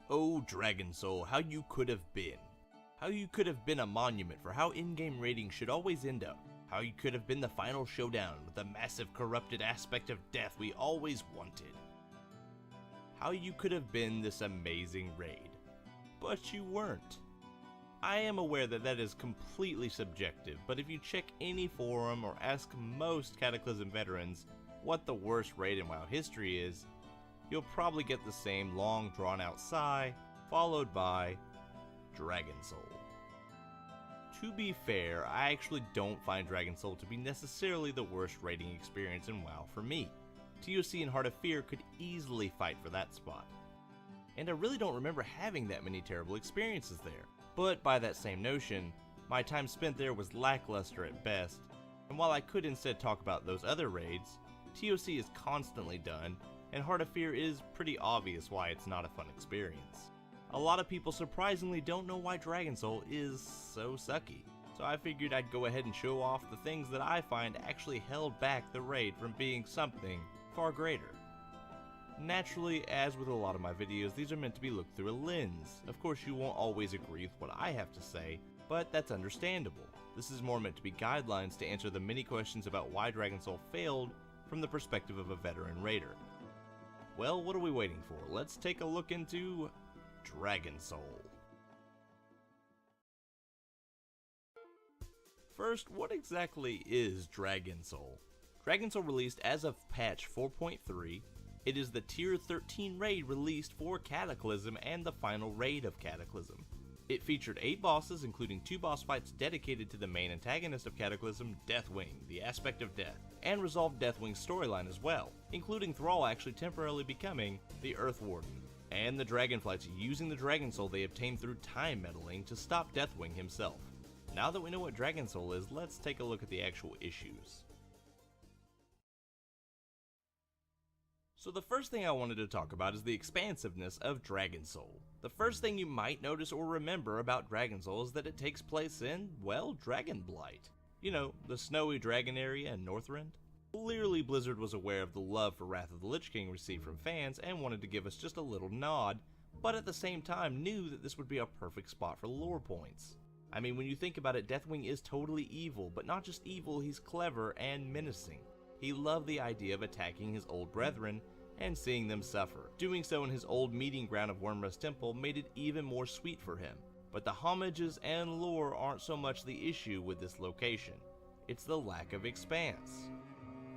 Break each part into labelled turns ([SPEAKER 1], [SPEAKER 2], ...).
[SPEAKER 1] Oh, Dragon Soul, how you could have been. How you could have been a monument for how in-game raiding should always end up. How you could have been the final showdown with the massive corrupted aspect of death we always wanted. How you could have been this amazing raid. But you weren't. I am aware that that is completely subjective, but if you check any forum or ask most Cataclysm veterans what the worst raid in WoW history is, you'll probably get the same long drawn out sigh, followed by Dragon Soul. To be fair, I actually don't find Dragon Soul to be necessarily the worst raiding experience in WoW for me. TOC and Heart of Fear could easily fight for that spot. And I really don't remember having that many terrible experiences there. But by that same notion, my time spent there was lackluster at best, and while I could instead talk about those other raids, TOC is constantly done, and Heart of Fear is pretty obvious why it's not a fun experience. A lot of people surprisingly don't know why Dragon Soul is so sucky, so I figured I'd go ahead and show off the things that I find actually held back the raid from being something far greater. Naturally, as with a lot of my videos, these are meant to be looked through a lens. Of course, you won't always agree with what I have to say, but that's understandable. This is more meant to be guidelines to answer the many questions about why Dragon Soul failed from the perspective of a veteran raider. Well, what are we waiting for? Let's take a look into Dragon Soul. First, what exactly is Dragon Soul? Dragon Soul released as of patch 4.3. It is the tier 13 raid released for Cataclysm and the final raid of Cataclysm. It featured 8 bosses, including 2 boss fights dedicated to the main antagonist of Cataclysm, Deathwing, the aspect of death, and resolved Deathwing's storyline as well, including Thrall actually temporarily becoming the Earth Warden, and the Dragonflights using the Dragon Soul they obtained through time meddling to stop Deathwing himself. Now that we know what Dragon Soul is, let's take a look at the actual issues. So the first thing I wanted to talk about is the expansiveness of Dragon Soul. The first thing you might notice or remember about Dragon Soul is that it takes place in, well, Dragonblight. You know, the snowy dragon area in Northrend. Clearly Blizzard was aware of the love for Wrath of the Lich King received from fans and wanted to give us just a little nod, but at the same time knew that this would be a perfect spot for lore points. I mean, when you think about it, Deathwing is totally evil, but not just evil, he's clever and menacing. He loved the idea of attacking his old brethren and seeing them suffer. Doing so in his old meeting ground of Wyrmrest Temple made it even more sweet for him. But the homages and lore aren't so much the issue with this location. It's the lack of expanse.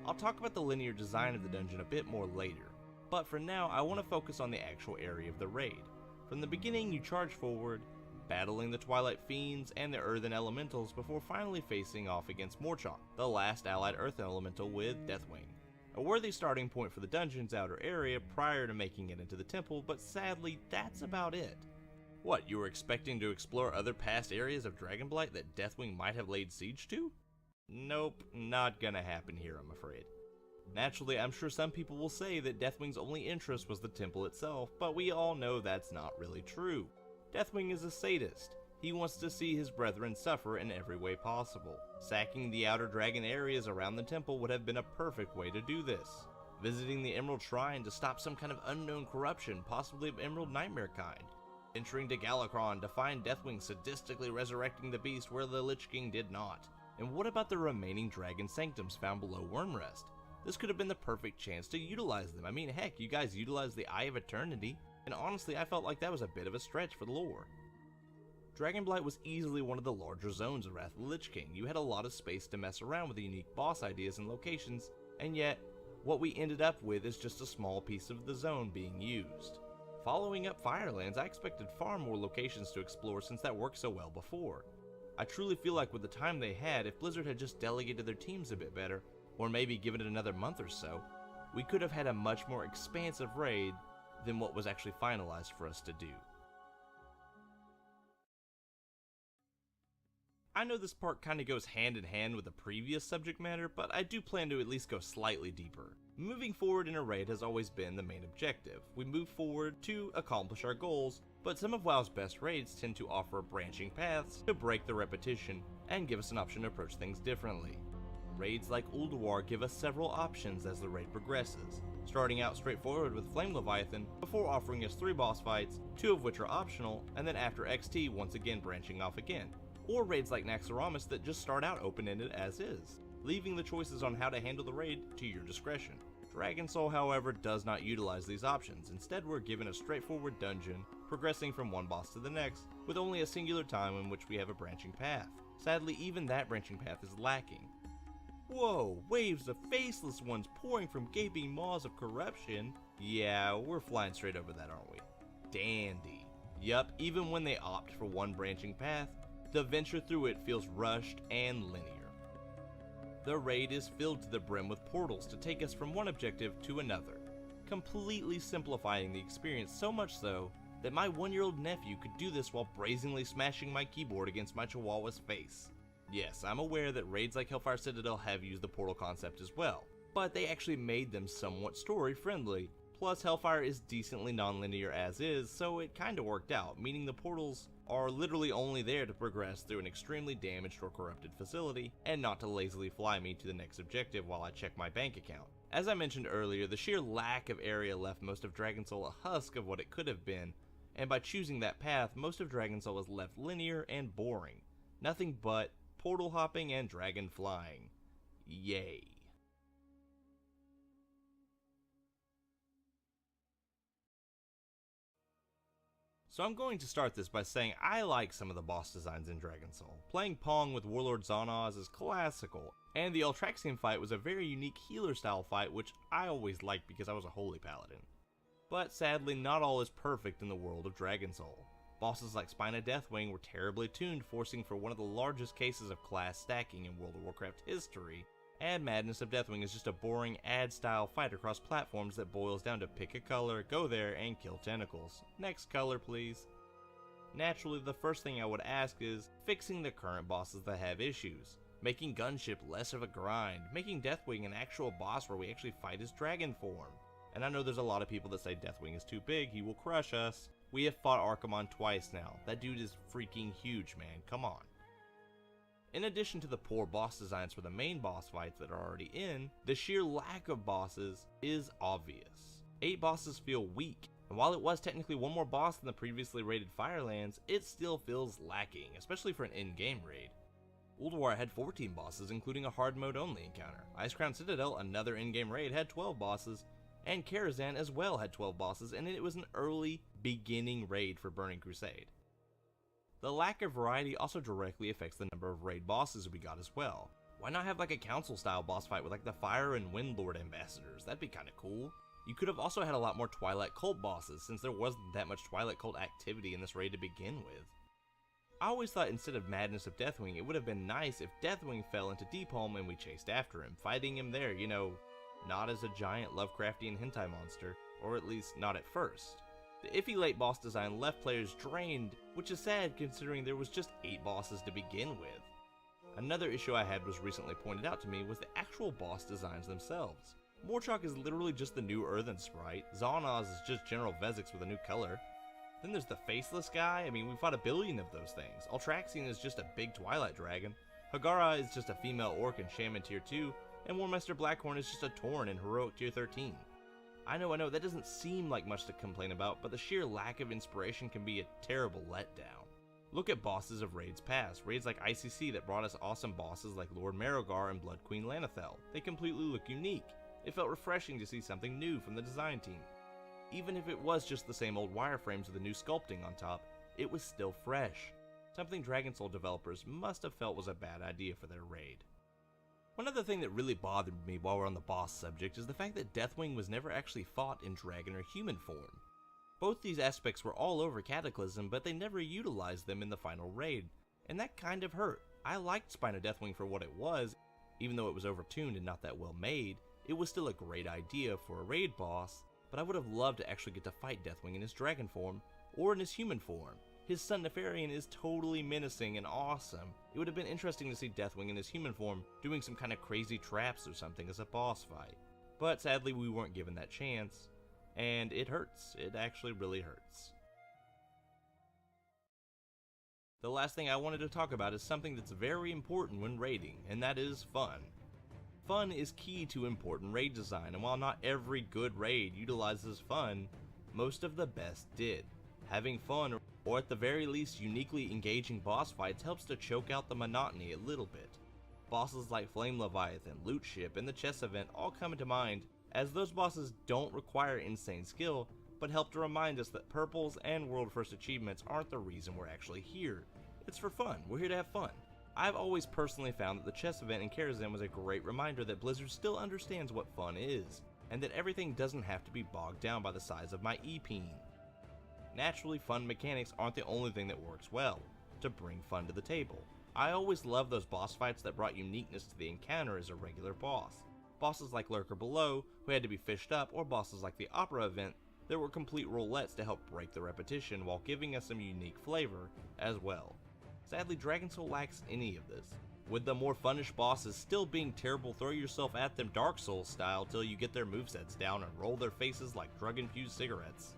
[SPEAKER 1] I'll talk about the linear design of the dungeon a bit more later, but for now I want to focus on the actual area of the raid. From the beginning you charge forward, battling the Twilight Fiends and the Earthen Elementals before finally facing off against Morchok, the last allied Earth Elemental with Deathwing. A worthy starting point for the dungeon's outer area prior to making it into the temple, but sadly that's about it. What, you were expecting to explore other past areas of Dragonblight that Deathwing might have laid siege to? Nope, not gonna happen here, I'm afraid. Naturally, I'm sure some people will say that Deathwing's only interest was the temple itself, but we all know that's not really true. Deathwing is a sadist. He wants to see his brethren suffer in every way possible. Sacking the outer dragon areas around the temple would have been a perfect way to do this. Visiting the Emerald Shrine to stop some kind of unknown corruption, possibly of Emerald Nightmare kind. Entering to Galakrond to find Deathwing sadistically resurrecting the beast where the Lich King did not. And what about the remaining dragon sanctums found below Wyrmrest? This could have been the perfect chance to utilize them. I mean, heck, you guys utilized the Eye of Eternity, and honestly I felt like that was a bit of a stretch for the lore. Dragonblight was easily one of the larger zones of Wrath of the Lich King. You had a lot of space to mess around with the unique boss ideas and locations, and yet, what we ended up with is just a small piece of the zone being used. Following up Firelands, I expected far more locations to explore since that worked so well before. I truly feel like with the time they had, if Blizzard had just delegated their teams a bit better, or maybe given it another month or so, we could have had a much more expansive raid than what was actually finalized for us to do. I know this part kinda goes hand in hand with the previous subject matter, but I do plan to at least go slightly deeper. Moving forward in a raid has always been the main objective. We move forward to accomplish our goals, but some of WoW's best raids tend to offer branching paths to break the repetition and give us an option to approach things differently. Raids like Ulduar give us several options as the raid progresses, starting out straightforward with Flame Leviathan before offering us 3 boss fights, 2 of which are optional, and then after XT once again branching off again. Or raids like Naxxramas that just start out open-ended as is, leaving the choices on how to handle the raid to your discretion. Dragon Soul, however, does not utilize these options. Instead, we're given a straightforward dungeon, progressing from one boss to the next, with only a singular time in which we have a branching path. Sadly, even that branching path is lacking. Whoa, waves of faceless ones pouring from gaping maws of corruption. Yeah, we're flying straight over that, aren't we? Dandy. Yup, even when they opt for one branching path, the venture through it feels rushed and linear. The raid is filled to the brim with portals to take us from one objective to another, completely simplifying the experience, so much so that my 1-year-old nephew could do this while brazenly smashing my keyboard against my chihuahua's face. Yes, I'm aware that raids like Hellfire Citadel have used the portal concept as well, but they actually made them somewhat story-friendly. Plus, Hellfire is decently non-linear as is, so it kinda worked out, meaning the portals are literally only there to progress through an extremely damaged or corrupted facility, and not to lazily fly me to the next objective while I check my bank account. As I mentioned earlier, the sheer lack of area left most of Dragon Soul a husk of what it could have been, and by choosing that path, most of Dragon Soul is left linear and boring. Nothing but portal hopping and dragon flying. Yay. So I'm going to start this by saying I like some of the boss designs in Dragon Soul. Playing Pong with Warlord Zonaz is classical, and the Altraxian fight was a very unique healer style fight which I always liked because I was a holy paladin. But sadly, not all is perfect in the world of Dragon Soul. Bosses like Spina Deathwing were terribly tuned, forcing for one of the largest cases of class stacking in World of Warcraft history, and Madness of Deathwing is just a boring ad-style fight across platforms that boils down to pick a color, go there, and kill tentacles. Next color, please. Naturally, the first thing I would ask is fixing the current bosses that have issues, making Gunship less of a grind, making Deathwing an actual boss where we actually fight his dragon form. And I know there's a lot of people that say Deathwing is too big, he will crush us. We have fought Archimon twice now. That dude is freaking huge, man. Come on. In addition to the poor boss designs for the main boss fights that are already in, the sheer lack of bosses is obvious. 8 bosses feel weak, and while it was technically one more boss than the previously rated Firelands, it still feels lacking, especially for an in-game raid. Ulduar had 14 bosses, including a hard mode only encounter. Icecrown Citadel, another in-game raid, had 12 bosses, and Karazhan as well had 12 bosses, and it was an early beginning raid for Burning Crusade. The lack of variety also directly affects the number of raid bosses we got as well. Why not have like a council style boss fight with like the Fire and Wind Lord ambassadors? That'd be kinda cool. You could have also had a lot more Twilight Cult bosses, since there wasn't that much Twilight Cult activity in this raid to begin with. I always thought instead of Madness of Deathwing, it would have been nice if Deathwing fell into Deepholm and we chased after him, fighting him there, you know, not as a giant Lovecraftian hentai monster, or at least not at first. The iffy late boss design left players drained, which is sad considering there was just 8 bosses to begin with. Another issue I had was recently pointed out to me was the actual boss designs themselves. Morchok is literally just the new Earthen sprite, Zonaz is just General Vezix with a new color. Then there's the faceless guy, I mean we fought a billion of those things. Altraxian is just a big Twilight dragon. Hagara is just a female orc in Shaman tier 2, and Warmaster Blackhorn is just a Tauren in Heroic tier 13. I know, that doesn't seem like much to complain about, but the sheer lack of inspiration can be a terrible letdown. Look at bosses of raids past, raids like ICC that brought us awesome bosses like Lord Marogar and Blood Queen Lanathel. They completely look unique. It felt refreshing to see something new from the design team. Even if it was just the same old wireframes with a new sculpting on top, it was still fresh. Something Dragon Soul developers must have felt was a bad idea for their raid. One other thing that really bothered me while we're on the boss subject is the fact that Deathwing was never actually fought in dragon or human form. Both these aspects were all over Cataclysm, but they never utilized them in the final raid, and that kind of hurt. I liked Spina Deathwing for what it was, even though it was overtuned and not that well made. It was still a great idea for a raid boss, but I would have loved to actually get to fight Deathwing in his dragon form, or in his human form. His son Nefarian is totally menacing and awesome. It would have been interesting to see Deathwing in his human form doing some kind of crazy traps or something as a boss fight. But sadly we weren't given that chance, and it hurts. It actually really hurts. The last thing I wanted to talk about is something that's very important when raiding, and that is fun. Fun is key to important raid design, and while not every good raid utilizes fun, most of the best did. Having fun, or at the very least uniquely engaging boss fights, helps to choke out the monotony a little bit. Bosses like Flame Leviathan, Loot Ship, and the chess event all come into mind, as those bosses don't require insane skill, but help to remind us that purples and world first achievements aren't the reason we're actually here. It's for fun, we're here to have fun. I've always personally found that the chess event in Karazhan was a great reminder that Blizzard still understands what fun is, and that everything doesn't have to be bogged down by the size of my e-peen. Naturally, fun mechanics aren't the only thing that works well to bring fun to the table. I always loved those boss fights that brought uniqueness to the encounter as a regular boss. Bosses like Lurker Below, who had to be fished up, or bosses like the Opera event, there were complete roulettes to help break the repetition while giving us some unique flavor as well. Sadly, Dragon Soul lacks any of this, with the more funnish bosses still being terrible throw yourself at them Dark Souls style till you get their movesets down and roll their faces like drug-infused cigarettes.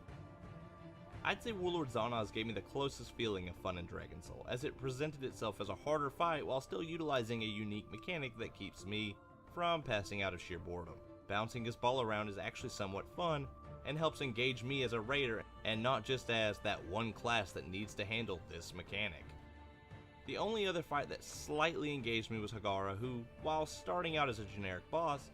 [SPEAKER 1] I'd say Warlord Xyrise gave me the closest feeling of fun in Dragon Soul, as it presented itself as a harder fight while still utilizing a unique mechanic that keeps me from passing out of sheer boredom. Bouncing his ball around is actually somewhat fun, and helps engage me as a raider, and not just as that one class that needs to handle this mechanic. The only other fight that slightly engaged me was Hagara, who, while starting out as a generic boss,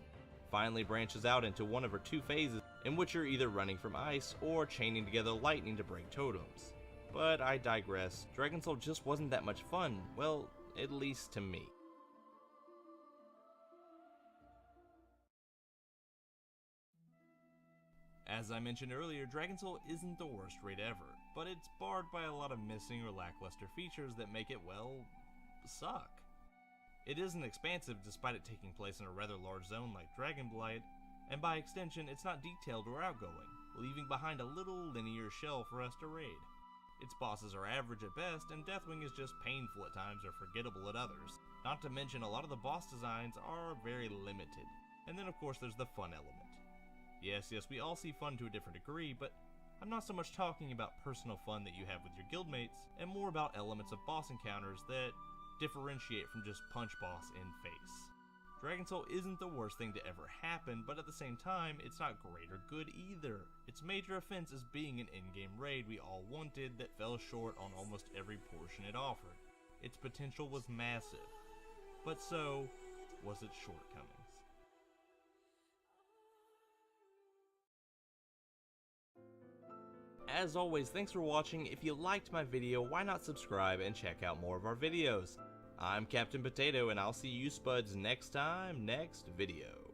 [SPEAKER 1] finally branches out into one of her two phases in which you're either running from ice or chaining together lightning to break totems. But I digress, Dragon Soul just wasn't that much fun, well, at least to me. As I mentioned earlier, Dragon Soul isn't the worst raid ever, but it's barred by a lot of missing or lackluster features that make it, well, suck. It isn't expansive despite it taking place in a rather large zone like Dragonblight, and by extension it's not detailed or outgoing, leaving behind a little linear shell for us to raid. Its bosses are average at best, and Deathwing is just painful at times or forgettable at others. Not to mention a lot of the boss designs are very limited. And then of course there's the fun element. Yes, we all see fun to a different degree, but I'm not so much talking about personal fun that you have with your guildmates, and more about elements of boss encounters that differentiate from just punch boss in face. Dragon Soul isn't the worst thing to ever happen, but at the same time, it's not great or good either. Its major offense is being an in-game raid we all wanted that fell short on almost every portion it offered. Its potential was massive, but so was its shortcomings. As always, thanks for watching. If you liked my video, why not subscribe and check out more of our videos? I'm Captain Potato, and I'll see you spuds next time, next video.